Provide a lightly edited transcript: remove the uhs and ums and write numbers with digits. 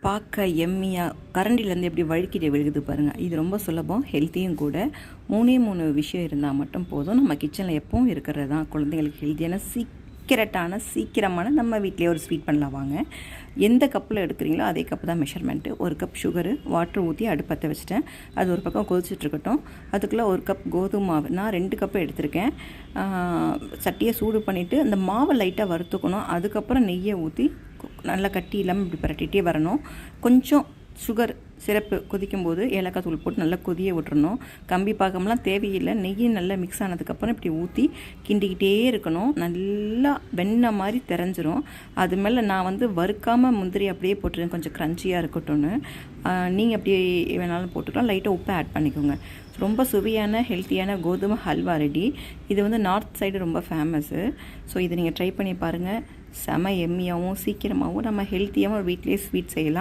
பார்க்க எம்மியாக கரண்டிலேருந்து எப்படி வழுக்கிட்டு விழுகுது பாருங்கள். இது ரொம்ப சுலபம், ஹெல்த்தியும் கூட. 3 விஷயம் இருந்தால் மட்டும் போதும். நம்ம கிச்சனில் எப்பவும் இருக்கிறது தான் குழந்தைங்களுக்கு ஹெல்த்தியான சீக்கிரமான நம்ம வீட்டிலேயே ஒரு ஸ்வீட் பண்ணலாம் வாங்க. எந்த கப்பில் எடுக்கிறீங்களோ அதே கப்பு தான் மெஷர்மெண்ட்டு. 1 கப் சுகரு, வாட்டர் ஊற்றி அடுப்பத்தை வச்சுட்டேன். அது ஒரு பக்கம் கொதிச்சுட்ருக்கட்டும். அதுக்குள்ளே 1 கப் கோதுமை மாவு, நான் 2 கப்பு எடுத்திருக்கேன். சட்டியை சூடு பண்ணிவிட்டு அந்த மாவை லைட்டாக வறுத்துக்கணும். அதுக்கப்புறம் நெய்யை ஊற்றி நல்லா கட்டி இல்லாமல் இப்படி பரட்டிகிட்டே வரணும். கொஞ்சம் சுகர் சிரப்பு கொதிக்கும்போது ஏலக்காய் தூள் போட்டு நல்லா கொதிய விட்டுறணும். கம்பி பாகம்லாம் தேவையில்லை. நெய்யும் நல்லா மிக்ஸ் ஆனதுக்கப்புறம் இப்படி ஊற்றி கிண்டிக்கிட்டே இருக்கணும். நல்லா வெண்ணெய் மாதிரி தெரிஞ்சிரும். அது மேலே நான் வறுக்காமல் முந்திரி அப்படியே போட்டுருக்கேன், கொஞ்சம் க்ரன்ச்சியாக இருக்கட்டும்னு. நீங்கள் அப்படி வேணாலும் போட்டுக்கலாம். லைட்டாக உப்பு ஆட் பண்ணிக்கோங்க. ரொம்ப சுவையான ஹெல்த்தியான கோதுமை ஹல்வா ரெடி. இது நார்த் சைடு ரொம்ப ஃபேமஸ்ஸு. ஸோ இதை நீங்கள் ட்ரை பண்ணி பாருங்கள். செம எம்மியாகவும் சீக்கிரமாகவும் நம்ம ஹெல்த்தியாகவும் வீட்டிலேயே ஸ்வீட் செய்யலாம்.